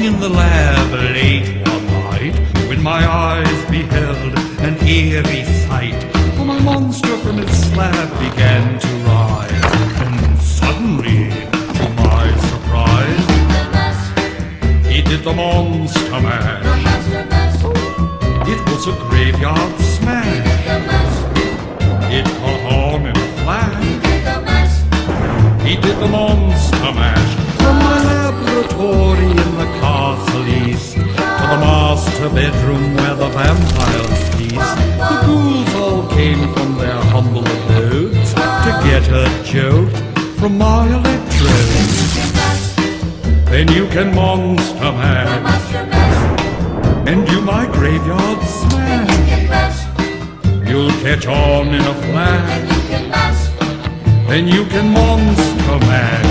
in the lab late one night, when my eyes beheld an eerie sight, for my monster from its slab began to rise, and suddenly, to my surprise, he did the monster mash. It was a graveyard smash. It caught on in a flash. He did the monster mash. From my laboratory in the castle east to the master bedroom where the vampires feast, the ghouls all came from their humble abodes to get a jolt from my electrodes. Then you can monster mash and do my graveyard smash. You'll catch on in a flash. Then you can monster mash